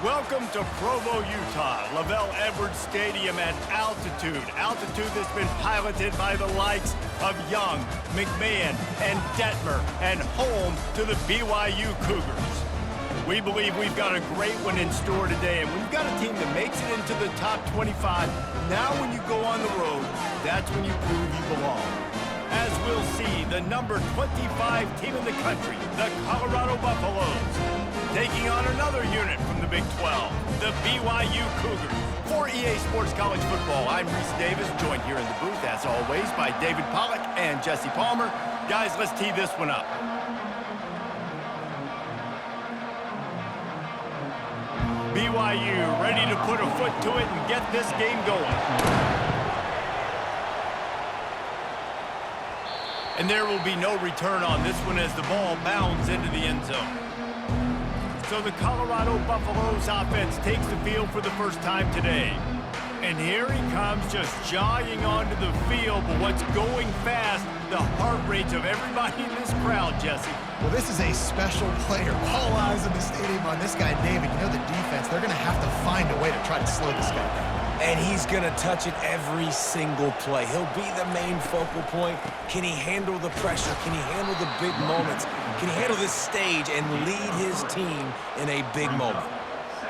Welcome to Provo, Utah, Lavelle Edwards Stadium at altitude. Altitude that's been piloted by the likes of Young, McMahon, and Detmer, and home to the BYU Cougars. We believe we've got a great one in store today, and when you've got a team that makes it into the top 25, now when you go on the road, that's when you prove you belong. As we'll see, the number 25 team in the country, the Colorado Buffaloes, taking on another unit from the Big 12, the BYU Cougars. For EA Sports College Football, I'm Reese Davis, joined here in the booth, as always, by David Pollack and Jesse Palmer. Guys, let's tee this one up. BYU ready to put a foot to it and get this game going. And there will be no return on this one as the ball bounds into the end zone. So the Colorado Buffaloes offense takes the field for the first time today. And here he comes, just jogging onto the field, but what's going fast, the heart rates of everybody in this crowd, Jesse. Well, this is a special player. All eyes in the stadium on this guy, David. You know the defense, they're going to have to find a way to try to slow this guy down. And he's going to touch it every single play. He'll be the main focal point. Can he handle the pressure? Can he handle the big moments? Can he handle this stage and lead his team in a big moment?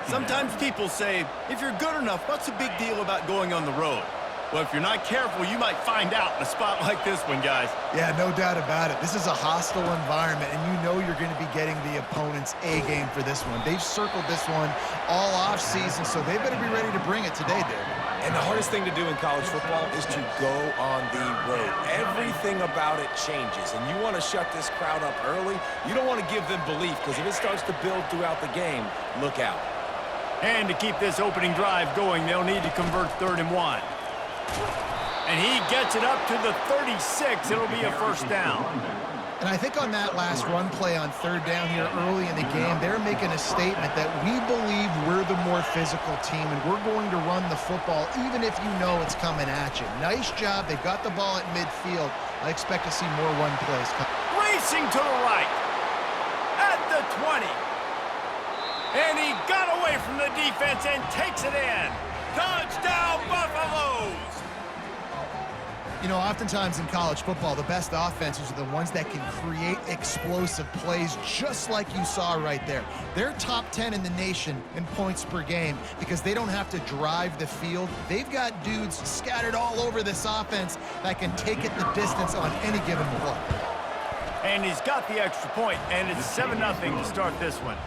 Sometimes people say, if you're good enough, what's the big deal about going on the road? Well, if you're not careful, you might find out in a spot like this one, guys. Yeah, no doubt about it. This is a hostile environment, and you know you're going to be getting the opponent's A-game for this one. They've circled this one all off-season, so they better be ready to bring it today, David. And the hardest thing to do in college football is to go on the road. Everything about it changes, and you want to shut this crowd up early. You don't want to give them belief, because if it starts to build throughout the game, look out. And to keep this opening drive going, they'll need to convert 3rd and 1. And he gets it up to the 36. It'll be a first down. And I think on that last run play on 3rd down here early in the game, they're making a statement that we believe we're the more physical team and we're going to run the football even if you know it's coming at you. Nice job. They got the ball at midfield. I expect to see more run plays come. Racing to the right. At the 20. And he got away from the defense and takes it in. Touchdown, Buffaloes! You know, oftentimes in college football, the best offenses are the ones that can create explosive plays just like you saw right there. They're top 10 in the nation in points per game because they don't have to drive the field. They've got dudes scattered all over this offense that can take it the distance on any given play. And he's got the extra point, and it's 7-0 to start this one.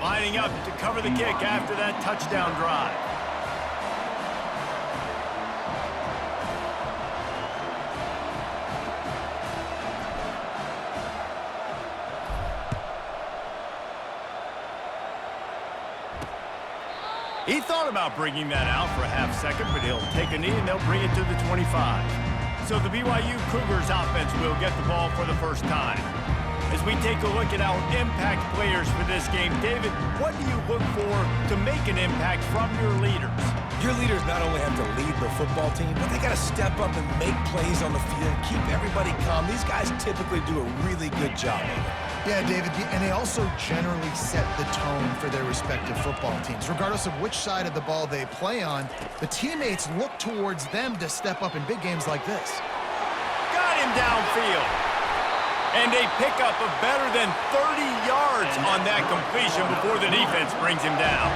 Lining up to cover the kick after that touchdown drive. He thought about bringing that out for a half second, but he'll take a knee and they'll bring it to the 25. So the BYU Cougars offense will get the ball for the first time. As we take a look at our impact players for this game, David, what do you look for to make an impact from your leaders? Your leaders not only have to lead the football team, but they got to step up and make plays on the field, keep everybody calm. These guys typically do a really good job of it. Yeah, David, and they also generally set the tone for their respective football teams. Regardless of which side of the ball they play on, the teammates look towards them to step up in big games like this. Got him downfield. And a pickup of better than 30 yards on that completion before the defense brings him down.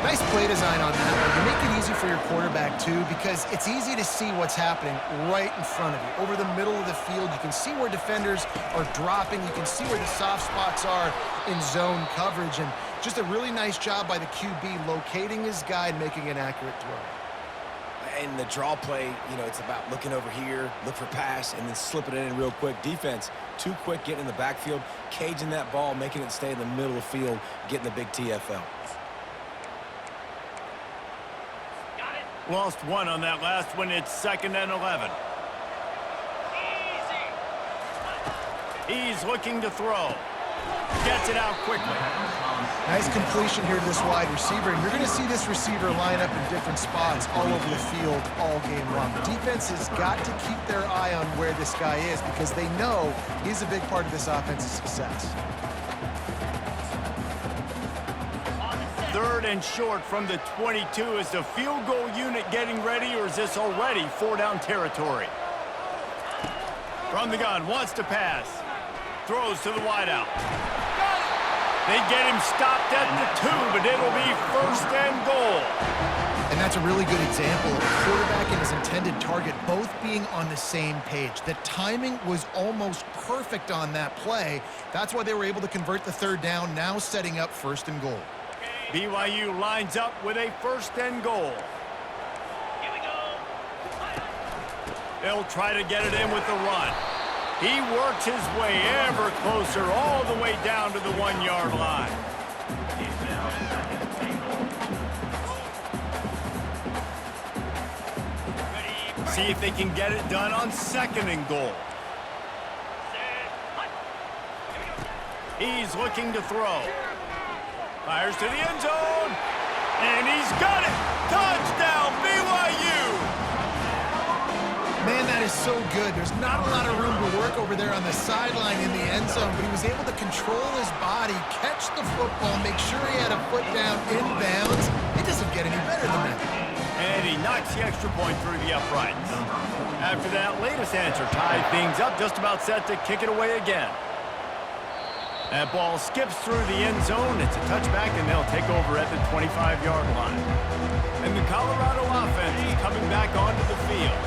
Nice play design on that one. You make it easy for your quarterback, too, because it's easy to see what's happening right in front of you. Over the middle of the field, you can see where defenders are dropping. You can see where the soft spots are in zone coverage. And just a really nice job by the QB locating his guy and making an accurate throw. And the draw play, you know, it's about looking over here, look for pass, and then slipping it in real quick. Defense, too quick getting in the backfield, caging that ball, making it stay in the middle of the field, getting the big TFL. Lost one on that last one. It's 2nd and 11. He's looking to throw. Gets it out quickly. Nice completion here to this wide receiver, and you're going to see this receiver line up in different spots all over the field all game long. Defense has got to keep their eye on where this guy is because they know he's a big part of this offense's success. 3rd and short from the 22. Is the field goal unit getting ready, or is this already 4-down territory? From the gun, wants to pass. Throws to the wideout. They get him stopped at the 2, but it'll be 1st and goal. And that's a really good example of a quarterback and his intended target both being on the same page. The timing was almost perfect on that play. That's why they were able to convert the 3rd down, now setting up 1st and goal. BYU lines up with a 1st and goal. Here we go. They'll try to get it in with the run. He works his way ever closer all the way down to the 1-yard line. See if they can get it done on 2nd and goal. He's looking to throw. Fires to the end zone. And he's got it. Touchdown, BYU. Man, that is so good. There's not a lot of room to work over there on the sideline in the end zone, but he was able to control his body, catch the football, make sure he had a foot down inbounds. It doesn't get any better than that. And he knocks the extra point through the uprights. After that latest answer tied things up, just about set to kick it away again. That ball skips through the end zone. It's a touchback, and they'll take over at the 25-yard line. And the Colorado offense is coming back onto the field.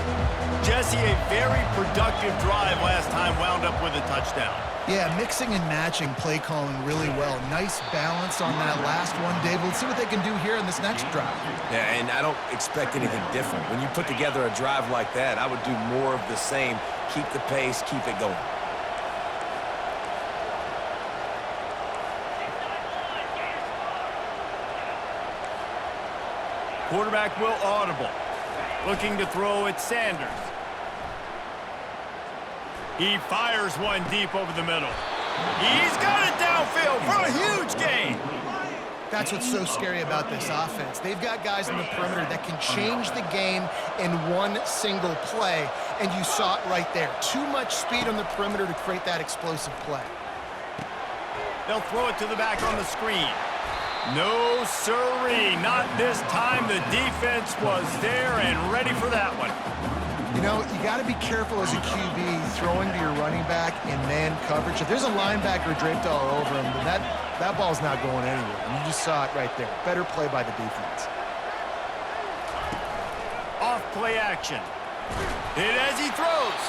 Jesse, a very productive drive last time wound up with a touchdown. Yeah, mixing and matching play calling really well. Nice balance on that last one, Dave. Let's see what they can do here in this next drive. Yeah, and I don't expect anything different. When you put together a drive like that, I would do more of the same. Keep the pace, keep it going. Quarterback will audible. Looking to throw at Sanders. He fires one deep over the middle. He's got it downfield for a huge gain. That's what's so scary about this offense. They've got guys in the perimeter that can change the game in one single play, and you saw it right there. Too much speed on the perimeter to create that explosive play. They'll throw it to the back on the screen. No siree, not this time. The defense was there and ready for that one. You know, you got to be careful as a QB throwing to your running back in man coverage. If there's a linebacker draped all over him, then that ball's not going anywhere. And you just saw it right there. Better play by the defense. Off play action. Hit as he throws.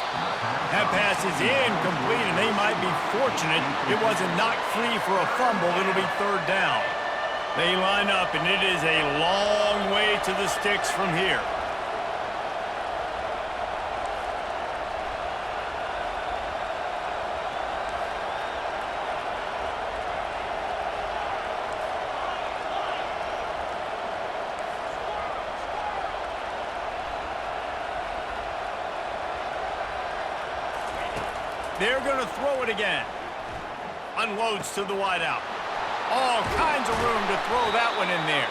That pass is incomplete, and they might be fortunate it wasn't knocked free for a fumble. It'll be 3rd down. They line up, and it is a long way to the sticks from here. They're going to throw it again. Unloads to the wideout. All kinds of room to throw that one in there.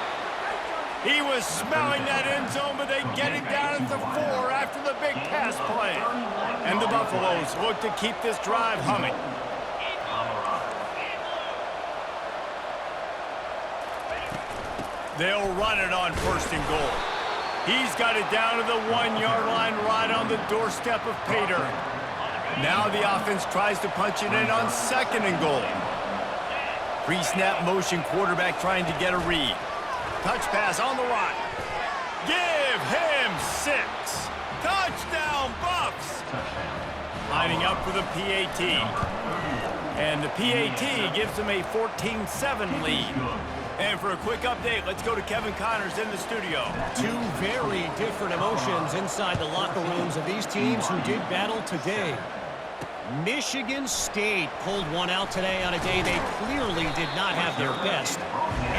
He was smelling that end zone, but they get him down at the 4 after the big pass play. And the Buffaloes look to keep this drive humming. They'll run it on 1st and goal. He's got it down to the 1-yard line right on the doorstep of Pater. Now the offense tries to punch it in on 2nd and goal. Pre-snap motion quarterback trying to get a read. Touch pass on the right. Give him 6. Touchdown Buffs. Lining up for the PAT. And the PAT gives them a 14-7 lead. And for a quick update, let's go to Kevin Connors in the studio. Two very different emotions inside the locker rooms of these teams who did battle today. Michigan State pulled one out today on a day they clearly did not have their best.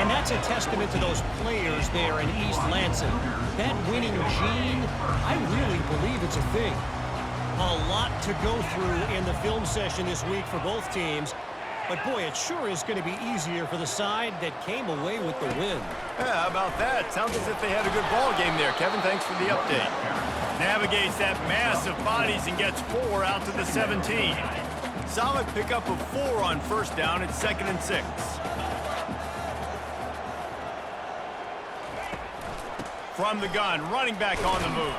And that's a testament to those players there in East Lansing. That winning gene, I really believe it's a thing. A lot to go through in the film session this week for both teams. But boy, it sure is going to be easier for the side that came away with the win. Yeah, how about that? Sounds as if they had a good ball game there. Kevin, thanks for the update. Navigates that mass of bodies and gets 4 out to the 17. Solid pickup of 4 on first down. It's 2nd and 6. From the gun, running back on the move.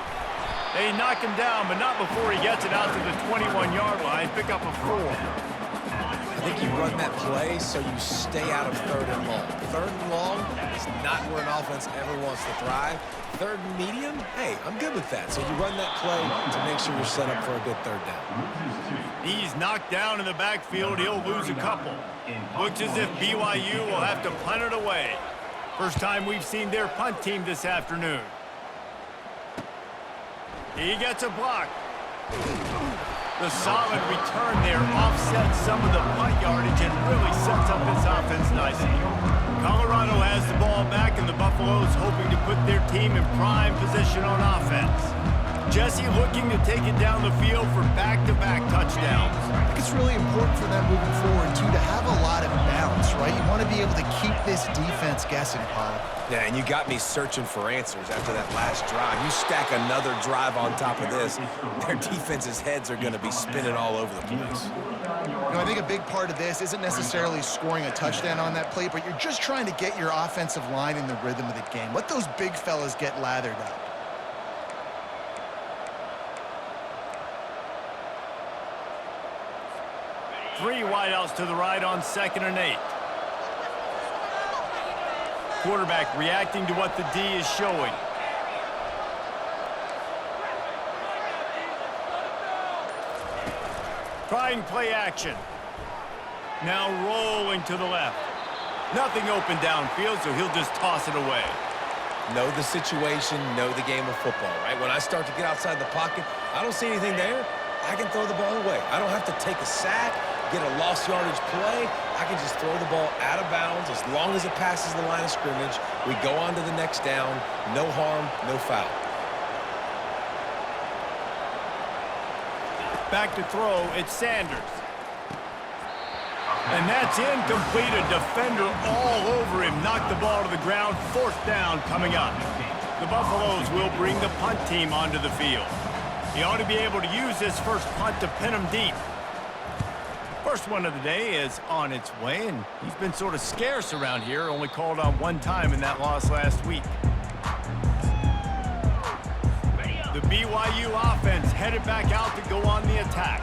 They knock him down, but not before he gets it out to the 21-yard line. Pick up a 4. I think you run that play so you stay out of 3rd and long. 3rd and long is not where an offense ever wants to thrive. 3rd and medium, hey, I'm good with that. So you run that play to make sure you're set up for a good 3rd down. He's knocked down in the backfield. He'll lose a couple. Looks as if BYU will have to punt it away. First time we've seen their punt team this afternoon. He gets a block. The solid return there offsets some of the punt yardage and really sets up this offense nicely. Colorado has the ball back, and the Buffaloes hoping to put their team in prime position on offense. Jesse looking to take it down the field for back-to-back touchdowns. I think it's really important for them moving forward, too, to have a lot of balance, right? You want to be able to keep this defense guessing, Paul. Yeah, and you got me searching for answers after that last drive. You stack another drive on top of this, their defense's heads are going to be spinning all over the place. You know, I think a big part of this isn't necessarily scoring a touchdown on that play, but you're just trying to get your offensive line in the rhythm of the game. Let those big fellas get lathered up. Three wideouts to the right on 2nd and 8. Quarterback reacting to what the D is showing. Trying play action. Now rolling to the left. Nothing open downfield, so he'll just toss it away. Know the situation, know the game of football, right? When I start to get outside the pocket, I don't see anything there, I can throw the ball away. I don't have to take a sack, get a lost yardage play. I can just throw the ball out of bounds as long as it passes the line of scrimmage. We go on to the next down. No harm, no foul. Back to throw, it's Sanders. And that's incomplete. A defender all over him. Knocked the ball to the ground. 4th down coming up. The Buffaloes will bring the punt team onto the field. He ought to be able to use this first punt to pin him deep. First one of the day is on its way, and he's been sort of scarce around here, only called on 1 time in that loss last week. The BYU offense headed back out to go on the attack.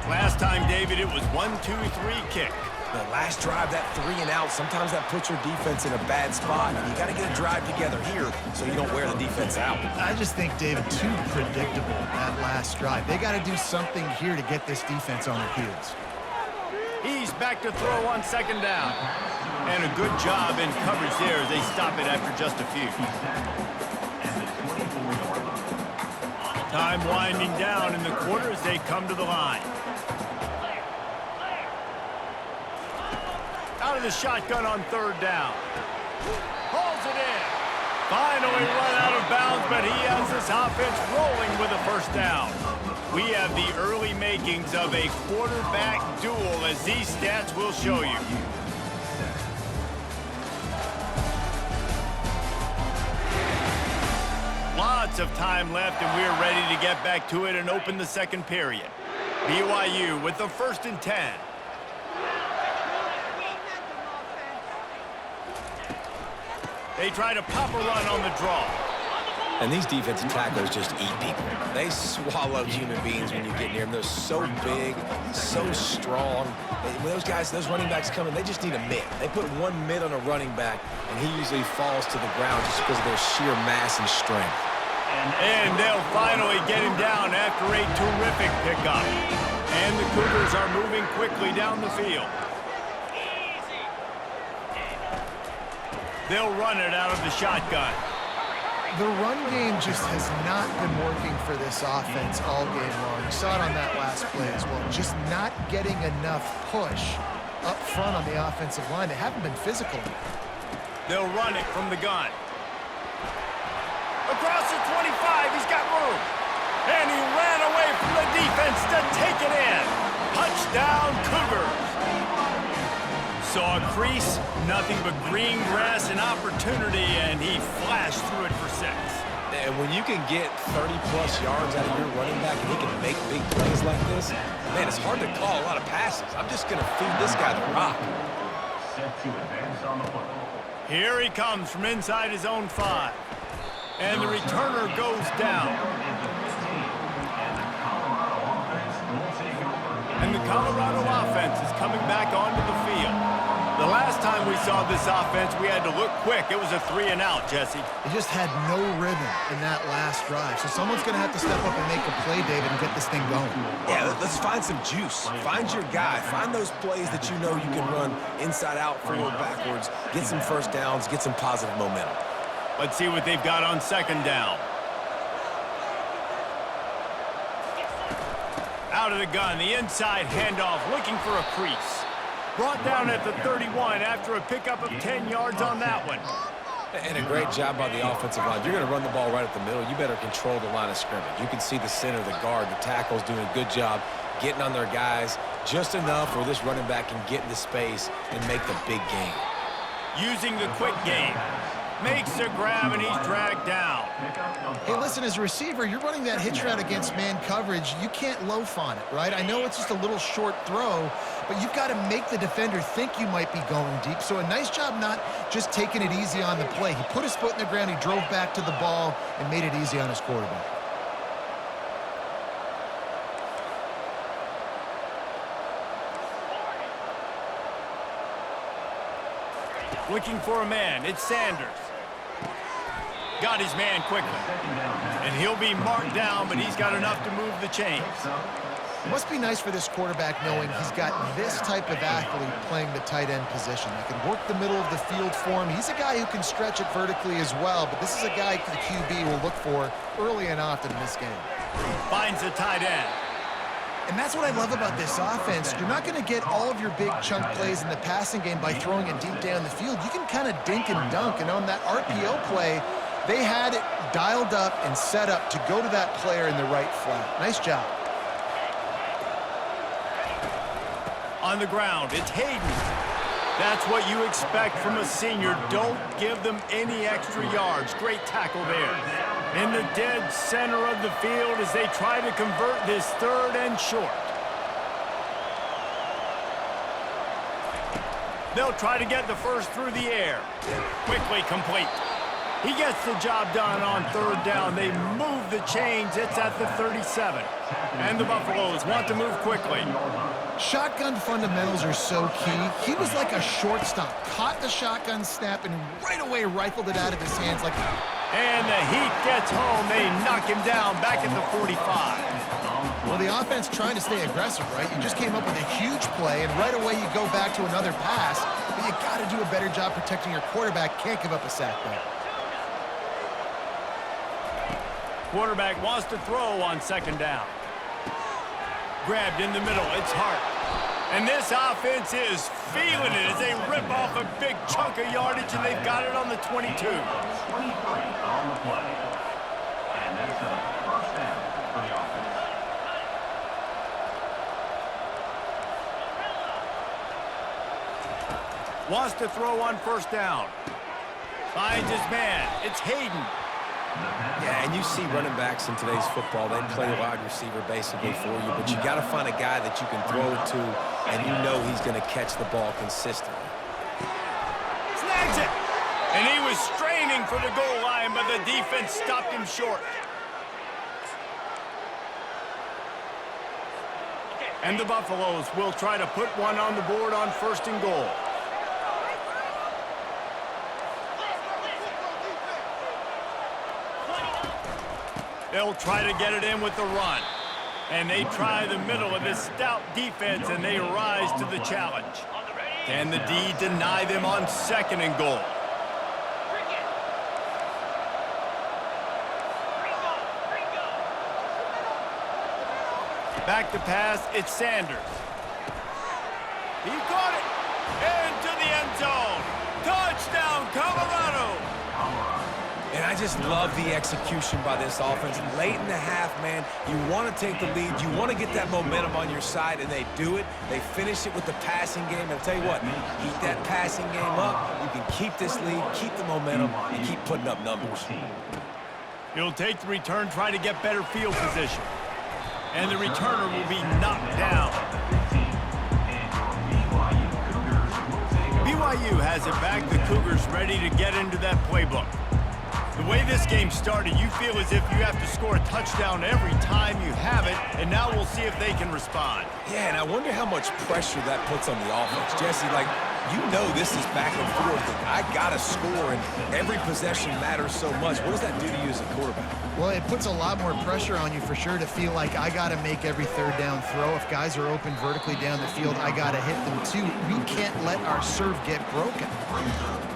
Last time, David, it was 1-2-3 kick. The last drive, that 3 and out, sometimes that puts your defense in a bad spot. You got to get a drive together here so you don't wear the defense out. I just think, David, too predictable, that last drive. They got to do something here to get this defense on their heels. He's back to throw on 2nd down. And a good job in coverage there as they stop it after just a few. Time winding down in the quarter as they come to the line. Out of the shotgun on 3rd down. Pulls it in. Finally run out of bounds, but he has this offense rolling with a 1st down. We have the early makings of a quarterback duel, as these stats will show you. Lots of time left, and we're ready to get back to it and open the 2nd period. BYU with the 1st and 10. They try to pop a run on the draw. And these defensive tackles just eat people. They swallow human beings when you get near them. They're so big, so strong. When those guys, those running backs come in, they just need a mitt. They put 1 mitt on a running back, and he usually falls to the ground just because of their sheer mass and strength. And they'll finally get him down after a terrific pickup. And the Cougars are moving quickly down the field. They'll run it out of the shotgun. The run game just has not been working for this offense all game long. You saw it on that last play as well. Just not getting enough push up front on the offensive line. They haven't been physical. They'll run it from the gun. Across the 25, he's got room. And he ran away from the defense to take it in. Touchdown, Cougars. saw a crease, nothing but green grass and opportunity, and he flashed through it for 6. And when you can get 30-plus yards out of your running back and he can make big plays like this, man, it's hard to call a lot of passes. I'm just going to feed this guy the rock. Here he comes from inside his own 5. And the returner goes down. And the Colorado offense is coming back onto the field. The last time we saw this offense, we had to look quick. It was a 3-and-out, Jesse. They just had no rhythm in that last drive. So someone's going to have to step up and make a play, David, and get this thing going. Yeah, let's find some juice. Find your guy. Find those plays that you know you can run inside out, forward, backwards. Get some first downs. Get some positive momentum. Let's see what they've got on 2nd down. Out of the gun, the inside handoff, looking for a crease. Brought down at the 31 after a pickup of 10 yards on that one. And a great job by the offensive line. You're going to run the ball right at the middle. You better control the line of scrimmage. You can see the center, the guard, the tackles doing a good job getting on their guys just enough where this running back can get into space and make the big game. Using the quick game. Makes the grab, and he's dragged down. Hey, listen, as a receiver, you're running that hitch route against man coverage. You can't loaf on it, right? I know it's just a little short throw, but you've got to make the defender think you might be going deep. So a nice job not just taking it easy on the play. He put his foot in the ground, he drove back to the ball, and made it easy on his quarterback. Looking for a man. It's Sanders. Got his man quickly. And he'll be marked down, but he's got enough to move the chains. It must be nice for this quarterback knowing he's got this type of athlete playing the tight end position. That can work the middle of the field for him. He's a guy who can stretch it vertically as well, but this is a guy the QB will look for early and often in this game. Finds the tight end. And that's what I love about this offense. You're not going to get all of your big chunk plays in the passing game by throwing it deep down the field. You can kind of dink and dunk. And on that RPO play, they had it dialed up and set up to go to that player in the right flat. Nice job. On the ground, it's Hayden. That's what you expect from a senior. Don't give them any extra yards. Great tackle there. In the dead center of the field as they try to convert this 3rd and short. They'll try to get the first through the air. Quickly complete. He gets the job done on 3rd down. They move the chains. It's at the 37. And the Buffaloes want to move quickly. Shotgun fundamentals are so key. He was like a shortstop. Caught the shotgun snap and right away rifled it out of his hands like... And the heat gets home. They knock him down back at the 45. Well, the offense trying to stay aggressive, right? You just came up with a huge play, and right away you go back to another pass, but you got to do a better job protecting your quarterback. Can't give up a sack there. Quarterback wants to throw on 2nd down. Grabbed in the middle. It's Hart. And this offense is feeling it as they rip off a big chunk of yardage, and they've got it on the 22. 23 on the play. And that's a first down for the offense. Wants to throw on 1st down. Finds his man. It's Hayden. Yeah, and you see running backs in today's football, they play wide receiver basically for you, but you got to find a guy that you can throw it to, and you know he's going to catch the ball consistently. Snags it! And he was straining for the goal line, but the defense stopped him short. And the Buffaloes will try to put one on the board on 1st and goal. They'll try to get it in with the run. And they try the middle of this stout defense, and they rise to the challenge. Can the D deny them on 2nd and goal? Back to pass, it's Sanders. He caught it into the end zone. Touchdown, Colorado. And I I just love the execution by this offense. Late in the half, man, you want to take the lead. You want to get that momentum on your side, and they do it. They finish it with the passing game. And I'll tell you what, keep that passing game up. You can keep this lead, keep the momentum, and keep putting up numbers. He'll take the return, try to get better field position. And the returner will be knocked down. BYU has it back. The Cougars ready to get into that playbook. The way this game started, you feel as if you have to score a touchdown every time you have it, and now we'll see if they can respond. Yeah, and I wonder how much pressure that puts on the offense. Jesse, like, you know this is back and forth, and I got to score, and every possession matters so much. What does that do to you as a quarterback? Well, it puts a lot more pressure on you for sure to feel like I got to make every third down throw. If guys are open vertically down the field, I got to hit them too. We can't let our serve get broken.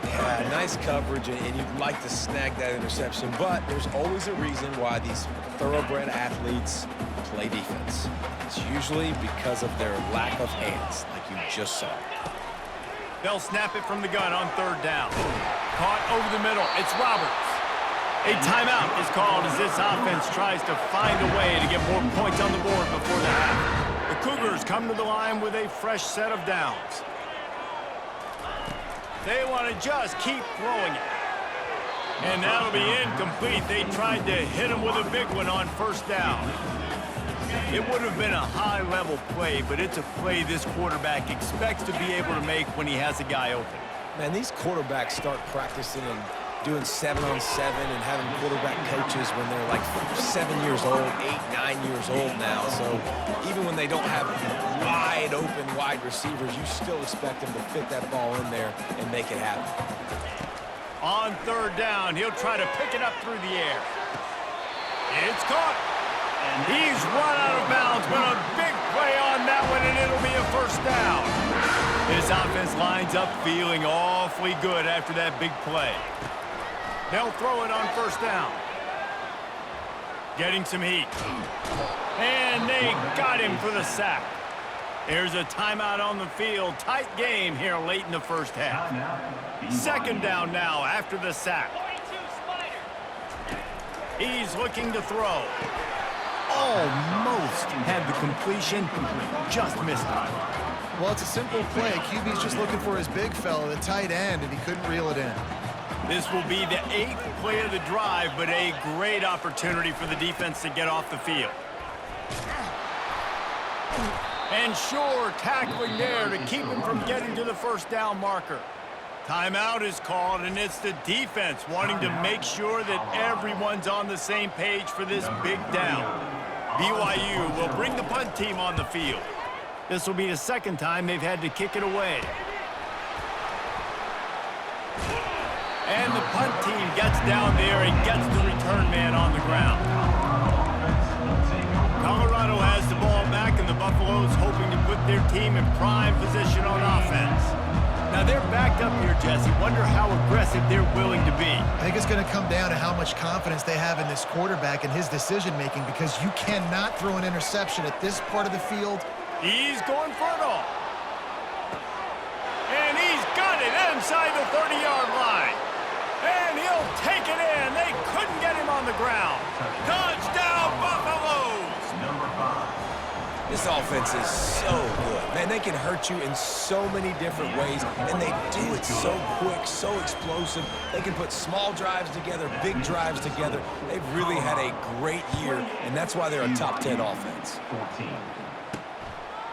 Yeah, nice coverage, and you'd like to snag that interception, but there's always a reason why these thoroughbred athletes play defense. It's usually because of their lack of hands, like you just saw. They'll snap it from the gun on third down. Caught over the middle. It's Roberts. A timeout is called as this offense tries to find a way to get more points on the board before the half. The Cougars come to the line with a fresh set of downs. They want to just keep throwing it. And that'll be incomplete. They tried to hit him with a big one on first down. It would have been a high-level play, but it's a play this quarterback expects to be able to make when he has a guy open. Man, these quarterbacks start practicing and doing 7-on-7 and having quarterback coaches when they're like 7 years old, 8, 9 years old now. So even when they don't have wide receivers, you still expect them to fit that ball in there and make it happen. On third down, he'll try to pick it up through the air. It's caught. He's run out of bounds, but a big play on that one, and it'll be a first down. This offense lines up feeling awfully good after that big play. They'll throw it on first down. Getting some heat. And they got him for the sack. There's a timeout on the field. Tight game here late in the first half. Second down now after the sack. He's looking to throw. Almost had the completion, just missed it. Well, it's a simple play. QB's just looking for his big fella, the tight end, and he couldn't reel it in. This will be the 8th play of the drive, but a great opportunity for the defense to get off the field. And sure, tackling there to keep him from getting to the first down marker. Timeout is called, and it's the defense wanting to make sure that everyone's on the same page for this big down. BYU will bring the punt team on the field. This will be the second time they've had to kick it away. And the punt team gets down there and gets the return man on the ground. Colorado has the ball back, and the Buffaloes hoping to put their team in prime position on offense. Now they're backed up here, Jesse. Wonder how aggressive they're willing to be. I think it's going to come down to how much confidence they have in this quarterback and his decision-making, because you cannot throw an interception at this part of the field. He's going for it all. And he's got it inside the 30-yard line. And he'll take it in. They couldn't get him on the ground. Touchdown, Buffaloes! Number 5. This offense is so good. Man, they can hurt you in so many different ways, and they do it so quick, so explosive. They can put small drives together, big drives together. They've really had a great year, and that's why they're a top 10 offense. 14.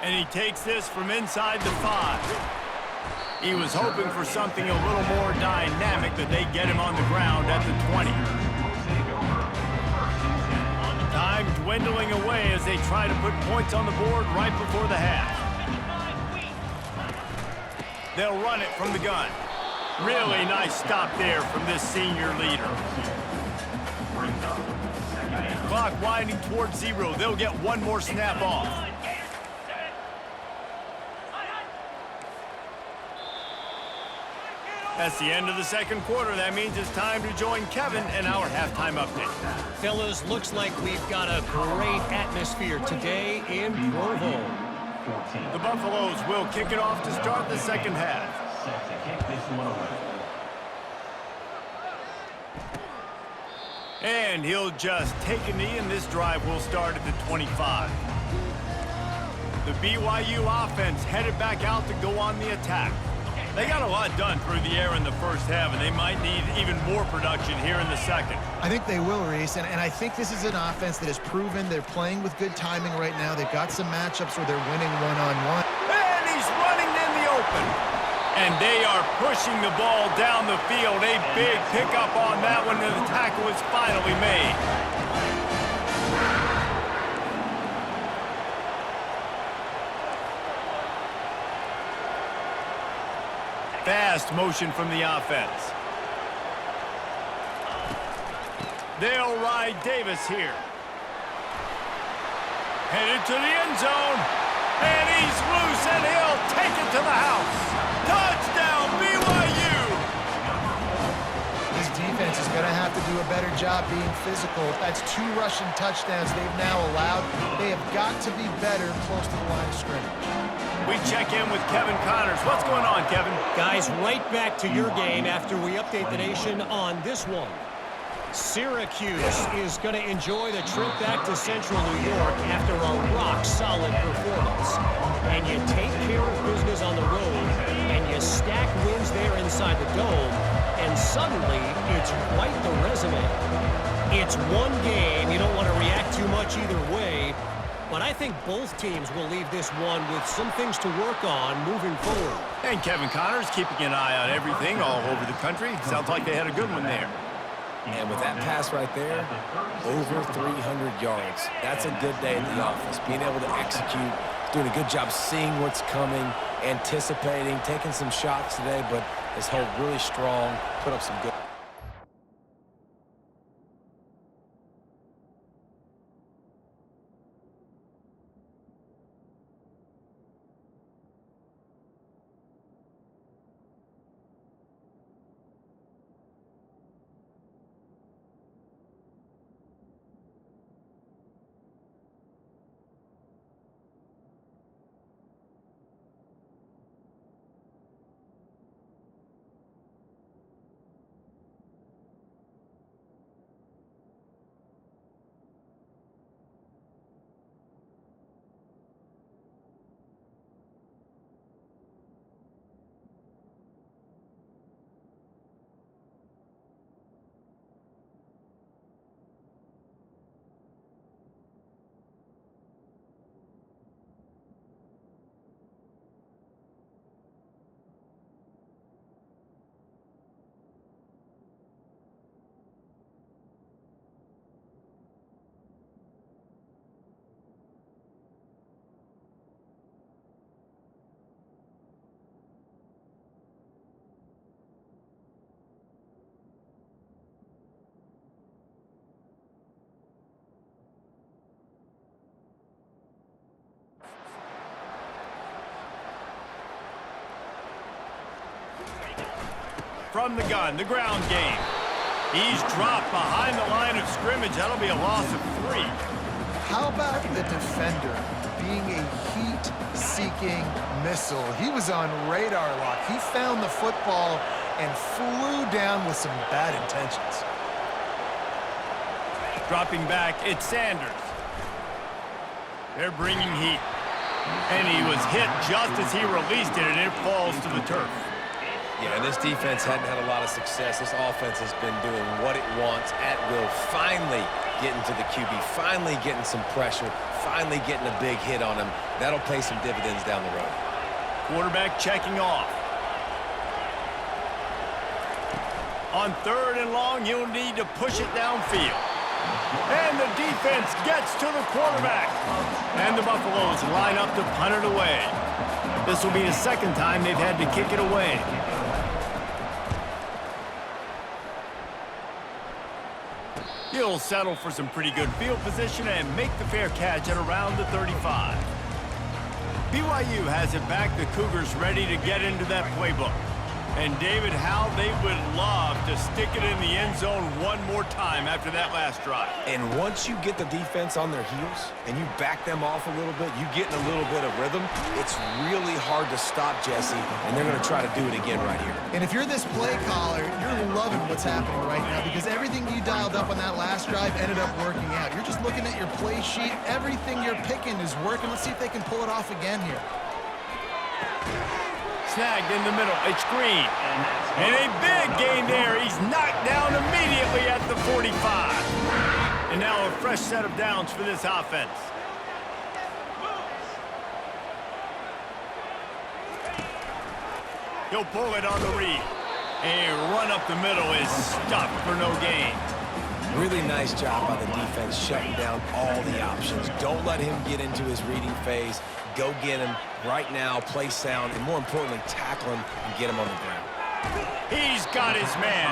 And he takes this from inside the 5. He was hoping for something a little more dynamic, but they get him on the ground at the 20. Time dwindling away as they try to put points on the board right before the half. They'll run it from the gun. Really nice stop there from this senior leader. Clock winding towards 0. They'll get one more snap off. That's the end of the second quarter. That means it's time to join Kevin in our halftime update. Fellas, looks like we've got a great atmosphere today in Provo. The Buffaloes will kick it off to start the second half. Set to kick this one away. And he'll just take a knee, and this drive will start at the 25. The BYU offense headed back out to go on the attack. They got a lot done through the air in the first half, and they might need even more production here in the second. I think they will, Reese, and I think this is an offense that has proven they're playing with good timing right now. They've got some matchups where they're winning one-on-one. And he's running in the open. And they are pushing the ball down the field. A big pickup on that one, and the tackle is finally made. Fast motion from the offense. They'll ride Davis here. Headed to the end zone. And he's loose, and he'll take it to the house. Touchdown, BYU! This defense is going to have to do a better job being physical. That's 2 rushing touchdowns they've now allowed. They have got to be better close to the line of scrimmage. We check in with Kevin Connors. What's going on, Kevin? Guys, right back to your game after we update the nation on this one. Syracuse is going to enjoy the trip back to Central New York after a rock-solid performance. And you take care of business on the road, and you stack wins there inside the dome, and suddenly it's quite the resume. It's one game. You don't want to react too much either way. But I think both teams will leave this one with some things to work on moving forward. And Kevin Connors keeping an eye on everything all over the country. Sounds like they had a good one there. And with that pass right there, over 300 yards. That's a good day at the office. Being able to execute, doing a good job seeing what's coming, anticipating, taking some shots today, but has held really strong, put up some good. From the gun, the ground game. He's dropped behind the line of scrimmage. That'll be a loss of 3. How about the defender being a heat-seeking missile? He was on radar lock. He found the football and flew down with some bad intentions. Dropping back, it's Sanders. They're bringing heat. And he was hit just as he released it, and it falls to the turf. Yeah, and this defense hadn't had a lot of success. This offense has been doing what it wants at will. Finally getting to the QB, finally getting some pressure, finally getting a big hit on him. That'll pay some dividends down the road. Quarterback checking off. On 3rd and long, you'll need to push it downfield. And the defense gets to the quarterback. And the Buffaloes line up to punt it away. This will be the 2nd time they've had to kick it away. He'll settle for some pretty good field position and make the fair catch at around the 35. BYU has it back. The Cougars ready to get into that playbook. And David, how they would love to stick it in the end zone one more time after that last drive. And once you get the defense on their heels and you back them off a little bit, you get in a little bit of rhythm, it's really hard to stop, Jesse, and they're going to try to do it again right here. And if you're this play caller, you're loving what's happening right now because everything you dialed up on that last drive ended up working out. You're just looking at your play sheet. Everything you're picking is working. Let's see if they can pull it off again here. Snagged in the middle. It's Green. And a big gain there. He's knocked down immediately at the 45. And now a fresh set of downs for this offense. He'll pull it on the read. A run up the middle is stuffed for no gain. Really nice job by the defense shutting down all the options. Don't let him get into his reading phase. Go get him right now, play sound, and more importantly, tackle him and get him on the ground. He's got his man.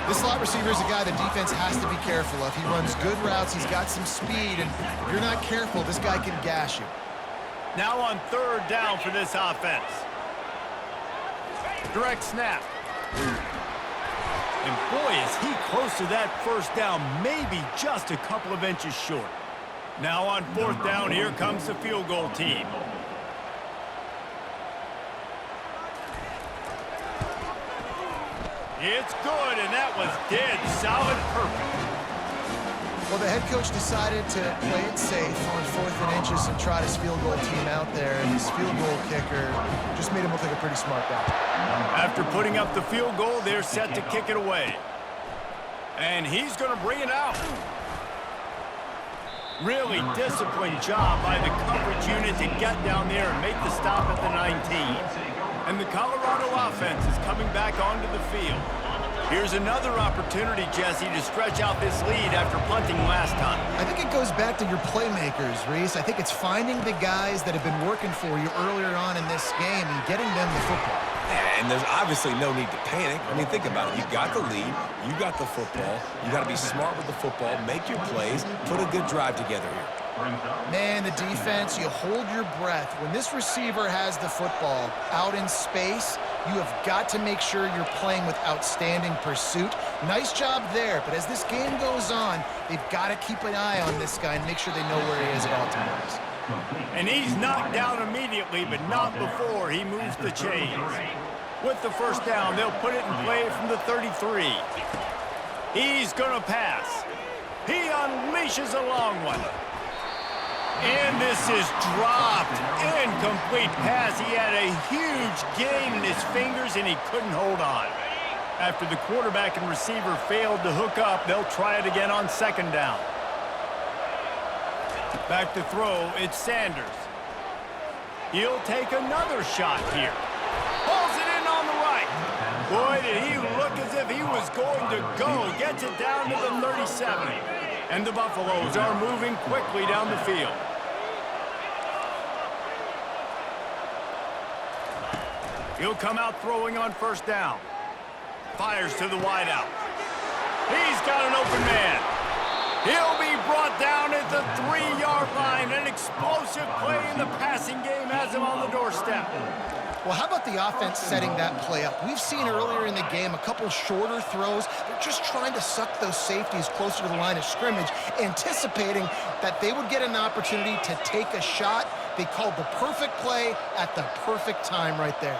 This slot receiver is a guy the defense has to be careful of. He runs good routes. He's got some speed, and if you're not careful, this guy can gash you. Now on third down for this offense. Direct snap. And boy, is he close to that first down, maybe just a couple of inches short. Now on fourth down, here comes the field goal team. It's good, and that was dead solid perfect. Well, the head coach decided to play it safe on 4th and inches and trot his field goal team out there, and his field goal kicker just made him look like a pretty smart guy. After putting up the field goal, they're set to kick it away. And he's going to bring it out. Really disciplined job by the coverage unit to get down there and make the stop at the 19. And the Colorado offense is coming back onto the field. Here's another opportunity, Jesse, to stretch out this lead after punting last time. I think it goes back to your playmakers, Reese. I think it's finding the guys that have been working for you earlier on in this game and getting them the football. And there's obviously no need to panic. I mean, think about it. You got the lead. You got the football. You got to be smart with the football. Make your plays. Put a good drive together here. Man, the defense, you hold your breath. When this receiver has the football out in space, you have got to make sure you're playing with outstanding pursuit. Nice job there, but as this game goes on, they've got to keep an eye on this guy and make sure they know where he is at all times. And he's knocked down immediately, but not before he moves the chains. With the first down, they'll put it in play from the 33. He's going to pass. He unleashes a long one. And this is dropped. Incomplete pass. He had a huge gain in his fingers, and he couldn't hold on. After the quarterback and receiver failed to hook up, they'll try it again on second down. Back to throw, it's Sanders. He'll take another shot here. Pulls it in on the right. Boy, did he look as if he was going to go. Gets it down to the 37. And the Buffaloes are moving quickly down the field. He'll come out throwing on first down. Fires to the wideout. He's got an open man. He'll be brought down at the 3-yard line. An explosive play in the passing game has him on the doorstep. Well, how about the offense setting that play up? We've seen earlier in the game a couple shorter throws. They're just trying to suck those safeties closer to the line of scrimmage, anticipating that they would get an opportunity to take a shot. They called the perfect play at the perfect time right there.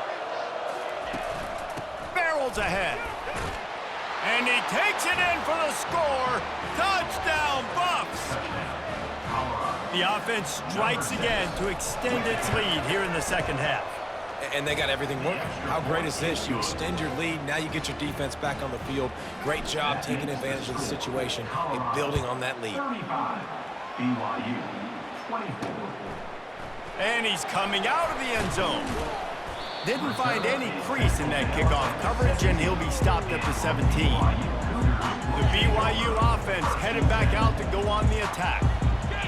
Barrels ahead. And he takes it in for the score. Touchdown, Buffs! The offense strikes again to extend its lead here in the second half. And they got everything working. How great is this? You extend your lead. Now you get your defense back on the field. Great job taking advantage of the situation and building on that lead. 35, BYU, 24. And he's coming out of the end zone. Didn't find any crease in that kickoff coverage, and he'll be stopped at the 17. The BYU offense headed back out to go on the attack.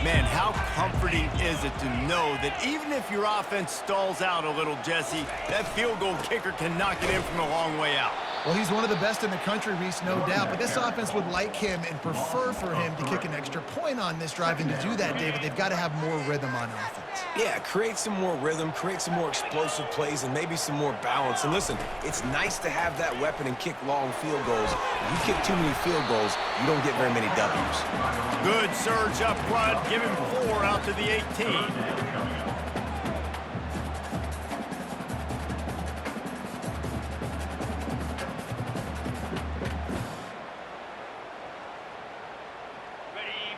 Man, how comforting is it to know that even if your offense stalls out a little, Jesse, that field goal kicker can knock it in from a long way out. Well, he's one of the best in the country, Reese, no doubt. But this offense would like him and prefer for him to kick an extra point on this drive. And to do that, David, they've got to have more rhythm on offense. Yeah, create some more rhythm, create some more explosive plays, and maybe some more balance. And listen, it's nice to have that weapon and kick long field goals. If you kick too many field goals, you don't get very many W's. Good surge up front. Give him 4 out to the 18.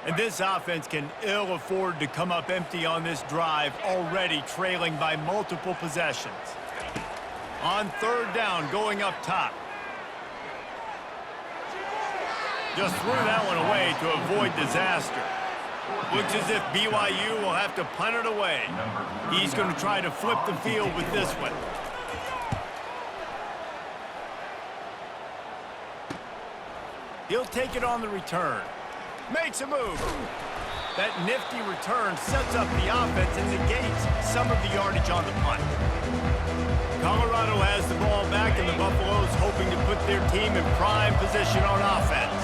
And this offense can ill afford to come up empty on this drive, already trailing by multiple possessions. On 3rd down, going up top. Just threw that one away to avoid disaster. Looks as if BYU will have to punt it away. He's going to try to flip the field with this one. He'll take it on the return. Makes a move. That nifty return sets up the offense and negates some of the yardage on the punt. Colorado has the ball back, and the Buffaloes hoping to put their team in prime position on offense.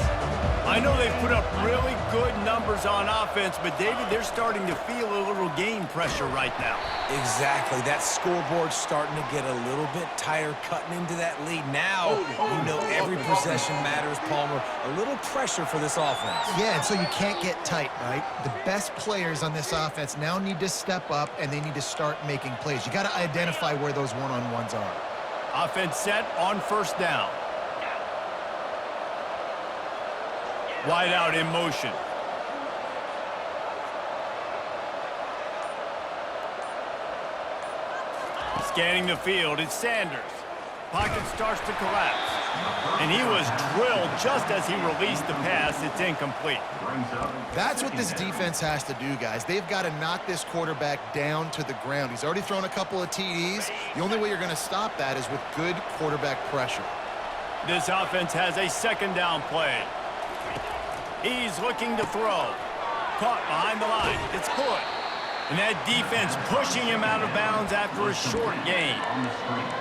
I know they've put up really good numbers on offense, but David, they're starting to feel a little game pressure right now. Exactly. That scoreboard's starting to get a little bit tighter cutting into that lead. Now, you know every possession matters, Palmer. A little pressure for this offense. Yeah, and so you can't get tight, right? The best players on this offense now need to step up, and they need to start making plays. You got to identify where those one-on-ones are. Offense set on 1st down. Wide out in motion. Scanning the field, it's Sanders. Pocket starts to collapse. And he was drilled just as he released the pass. It's incomplete. That's what this defense has to do, guys. They've got to knock this quarterback down to the ground. He's already thrown a couple of TDs. The only way you're going to stop that is with good quarterback pressure. This offense has a 2nd down play. He's looking to throw. Caught behind the line. It's good. And that defense pushing him out of bounds after a short gain.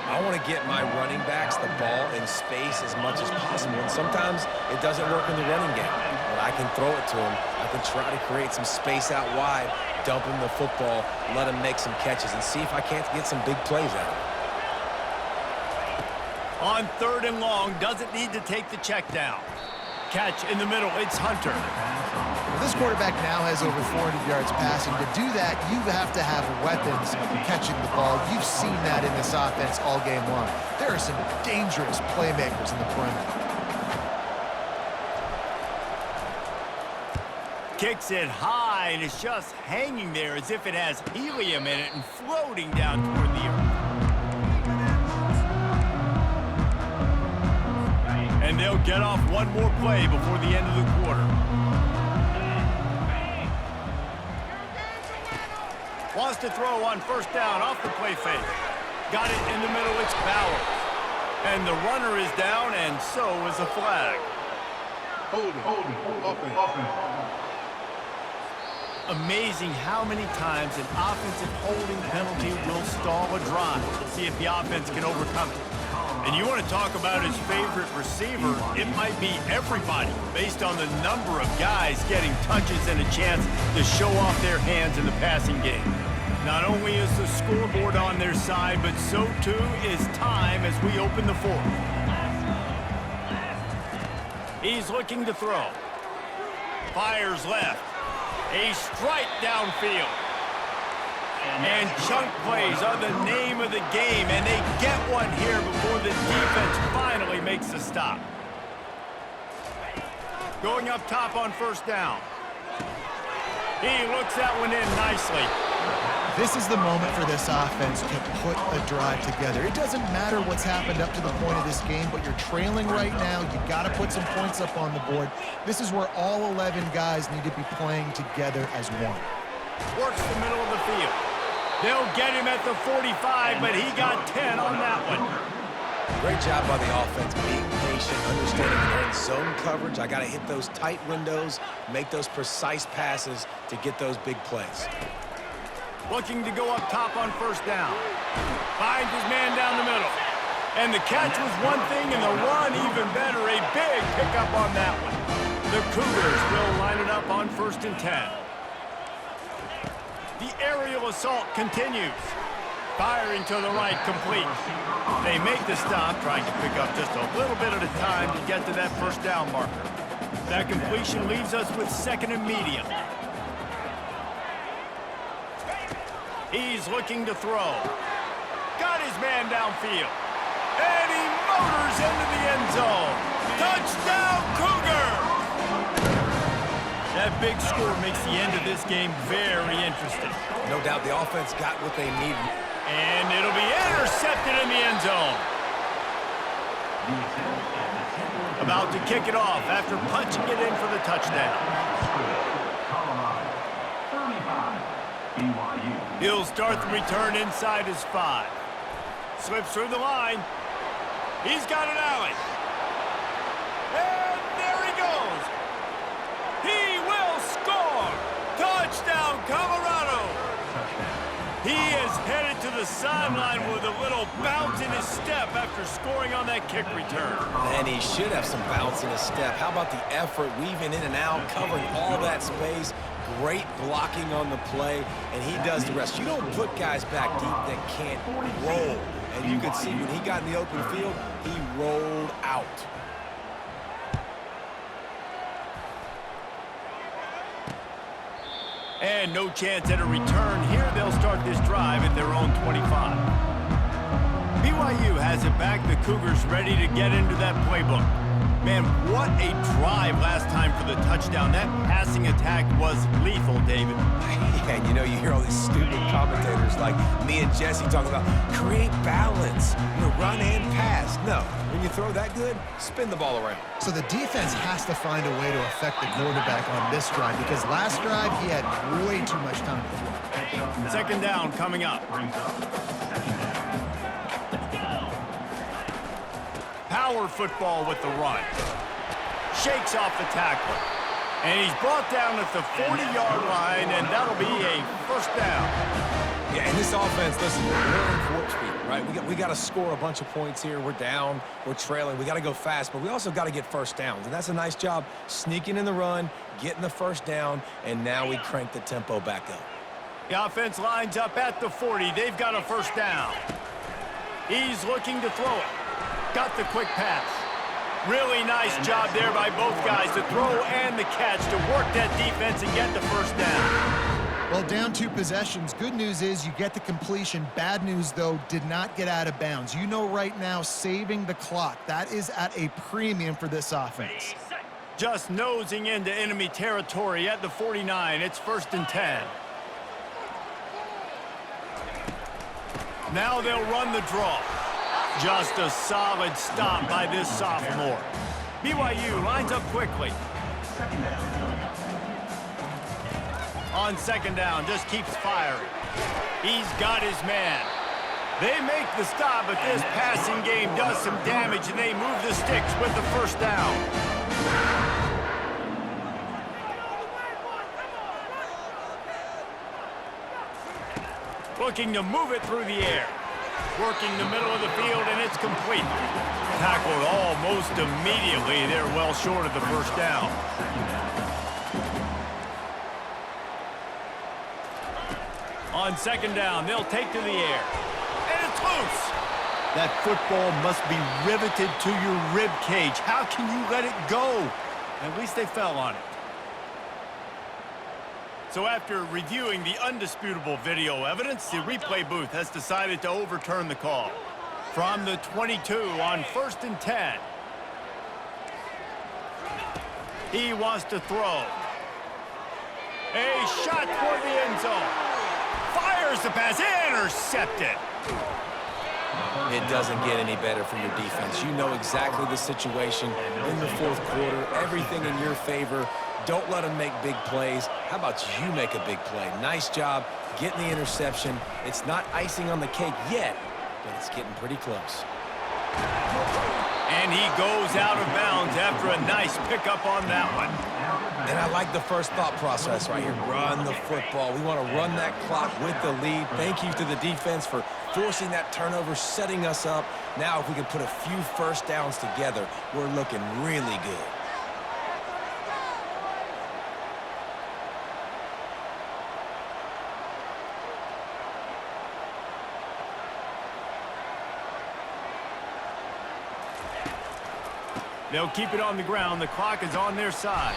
I want to get my running backs the ball in space as much as possible. And sometimes it doesn't work in the running game. But I can throw it to him. I can try to create some space out wide, dump him the football, let him make some catches, and see if I can't get some big plays out of it. On 3rd and long, doesn't need to take the check down. Catch in the middle, it's Hunter. Well, this quarterback now has over 400 yards passing. To do that, you have to have weapons catching the ball. You've seen that in this offense all game long. There are some dangerous playmakers in the perimeter. Kicks it high, and it's just hanging there as if it has helium in it and floating down toward the earth. And they'll get off one more play before the end of the quarter. Wants to throw on 1st down off the play fake. Got it in the middle, it's Bowers. And the runner is down, and so is a flag. Offense. Amazing how many times an offensive holding penalty will stall a drive. We'll see if the offense can overcome it. And you want to talk about his favorite receiver, it might be everybody based on the number of guys getting touches and a chance to show off their hands in the passing game. Not only is the scoreboard on their side, but so too is time as we open the 4th. He's looking to throw. Fires left. A strike downfield. And chunk plays are the name of the game, and they get one here before the defense finally makes the stop. Going up top on 1st down. He looks that one in nicely. This is the moment for this offense to put a drive together. It doesn't matter what's happened up to the point of this game, but you're trailing right now. You got to put some points up on the board. This is where all 11 guys need to be playing together as one. Works the middle of the field. They'll get him at the 45, but he got 10 on that one. Great job by the offense, being patient, understanding they're in zone coverage. I got to hit those tight windows, make those precise passes to get those big plays. Looking to go up top on 1st down. Finds his man down the middle. And the catch was one thing, and the run even better. A big pickup on that one. The Cougars will line it up on 1st and 10. The aerial assault continues. Firing to the right, complete. They make the stop, trying to pick up just a little bit at a time to get to that 1st down marker. That completion leaves us with 2nd and medium. He's looking to throw. Got his man downfield. And he motors into the end zone. Touchdown, Cougar! That big score makes the end of this game very interesting. No doubt the offense got what they needed. And it'll be intercepted in the end zone. About to kick it off after punching it in for the touchdown. He'll start the return inside his 5. Slips through the line. He's got an alley. And there he goes. He will score. Touchdown, Colorado. He is headed to the sideline with a little bounce in his step after scoring on that kick return. And he should have some bounce in his step. How about the effort, weaving in and out, covering all that space. Great blocking on the play, and he does the rest. You don't put guys back deep that can't roll. And you could see when he got in the open field, he rolled out. And no chance at a return here. They'll start this drive at their own 25. BYU has it back. The Cougars ready to get into that playbook. Man, what a drive last time for the touchdown. That passing attack was lethal, David. And you know, you hear all these stupid commentators like me and Jesse talking about create balance, run and pass. No, when you throw that good, spin the ball around. So the defense has to find a way to affect the quarterback on this drive because last drive he had way too much time to throw. 2nd down coming up. Power football with the run. Shakes off the tackler. And he's brought down at the 40-yard line, and that'll be a 1st down. Yeah, and this offense, listen, we're in warp speed, right? We got to score a bunch of points here. We're down, we're trailing. We got to go fast, but we also got to get 1st downs. And that's a nice job sneaking in the run, getting the 1st down, and now we crank the tempo back up. The offense lines up at the 40. They've got a 1st down. He's looking to throw it. Got the quick pass. Really nice job there by both guys, the throw and the catch, to work that defense and get the 1st down. Well, down 2 possessions. Good news is you get the completion. Bad news, though, did not get out of bounds. You know right now, saving the clock, that is at a premium for this offense. Just nosing into enemy territory at the 49. It's 1st and 10. Now they'll run the draw. Just a solid stop by this sophomore. BYU lines up quickly. On 2nd down, just keeps firing. He's got his man. They make the stop, but this passing game does some damage, and they move the sticks with the 1st down. Looking to move it through the air. Working the middle of the field, and it's complete. Tackled almost immediately. They're well short of the 1st down. On 2nd down, they'll take to the air. And it's loose. That football must be riveted to your rib cage. How can you let it go? At least they fell on it. So after reviewing the undisputable video evidence, the replay booth has decided to overturn the call. From the 22 on 1st and 10. He wants to throw. A shot toward the end zone. Fires the pass, intercepted. It doesn't get any better for your defense. You know exactly the situation in the 4th quarter. Everything in your favor. Don't let them make big plays. How about you make a big play? Nice job getting the interception. It's not icing on the cake yet, but it's getting pretty close. And he goes out of bounds after a nice pickup on that one. And I like the first thought process right here. Run the football. We want to run that clock with the lead. Thank you to the defense for forcing that turnover, setting us up. Now, if we can put a few first downs together, we're looking really good. They'll keep it on the ground. The clock is on their side.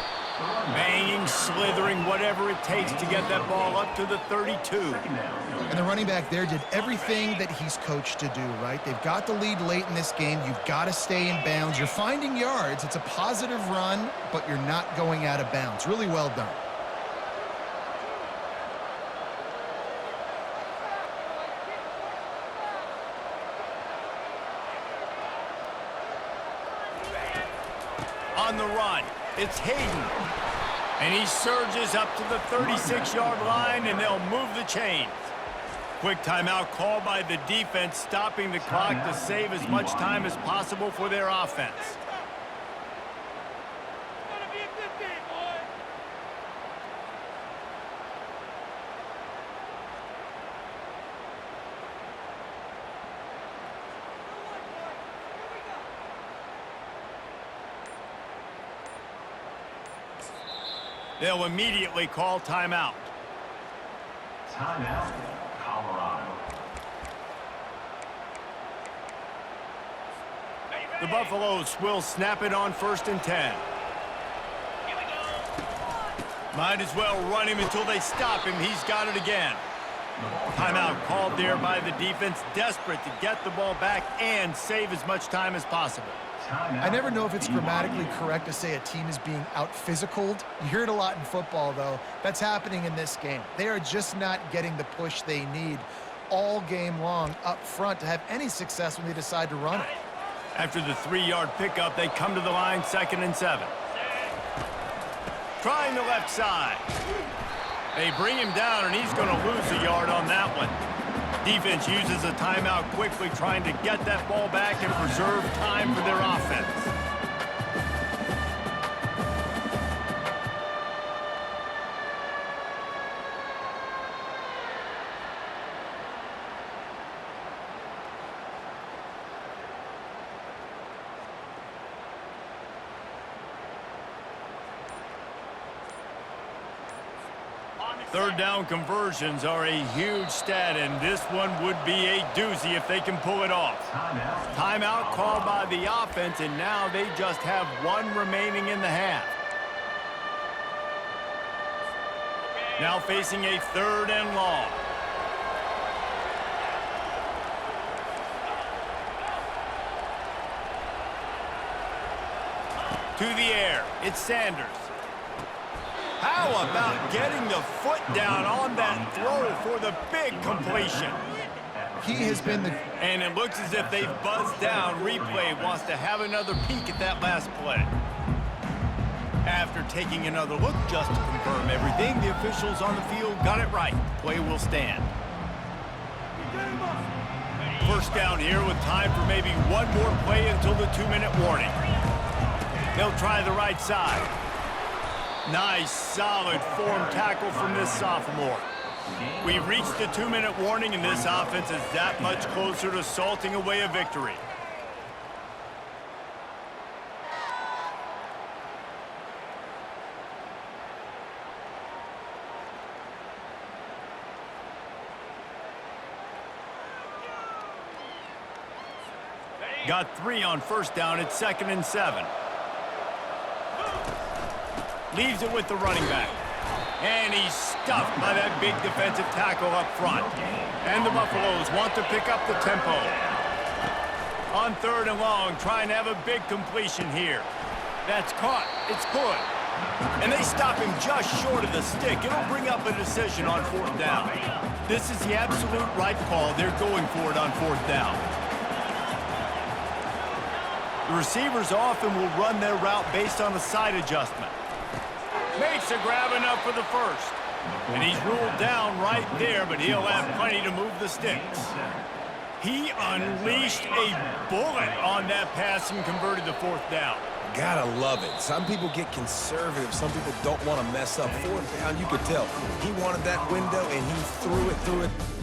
Banging, slithering, whatever it takes to get that ball up to the 32. And the running back there did everything that he's coached to do, right? They've got the lead late in this game. You've got to stay in bounds. You're finding yards. It's a positive run, but you're not going out of bounds. Really well done. On the run, it's Hayden. And he surges up to the 36-yard line, and they'll move the chains. Quick timeout called by the defense, stopping the clock to save as much time as possible for their offense. They'll immediately call timeout. Timeout, Colorado. The Buffaloes will snap it on 1st and 10. Might as well run him until they stop him. He's got it again. Timeout called there by the defense, desperate to get the ball back and save as much time as possible. I never know if it's grammatically correct to say a team is being out-physicaled. You hear it a lot in football, though. That's happening in this game. They are just not getting the push they need all game long up front to have any success when they decide to run it. After the 3-yard pickup, they come to the line 2nd and 7. Trying the left side. They bring him down, and he's going to lose a yard on that one. Defense uses a timeout quickly, trying to get that ball back and preserve time for their offense. Third down conversions are a huge stat, and this one would be a doozy if they can pull it off. Timeout called by the offense, and now they just have one remaining in the half. Now facing a 3rd and long. To the air, it's Sanders. How about getting the foot down on that throw for the big completion? He has been the... And it looks as if they've buzzed down. Replay wants to have another peek at that last play. After taking another look just to confirm everything, the officials on the field got it right. Play will stand. First down here with time for maybe one more play until the 2-minute warning. They'll try the right side. Nice, solid form tackle from this sophomore. We've reached the 2-minute warning, and this offense is that much closer to salting away a victory. Got 3 on first down at 2nd and 7. Leaves it with the running back. And he's stuffed by that big defensive tackle up front. And the Buffaloes want to pick up the tempo. On 3rd and long, trying to have a big completion here. That's caught. It's good. And they stop him just short of the stick. It'll bring up a decision on 4th down. This is the absolute right call. They're going for it on 4th down. The receivers often will run their route based on a side adjustment. Makes a grab enough for the first. And he's ruled down right there, but he'll have plenty to move the sticks. He unleashed a bullet on that pass and converted the fourth down. Gotta love it. Some people get conservative. Some people don't want to mess up. Fourth down, you could tell. He wanted that window, and he threw it through it.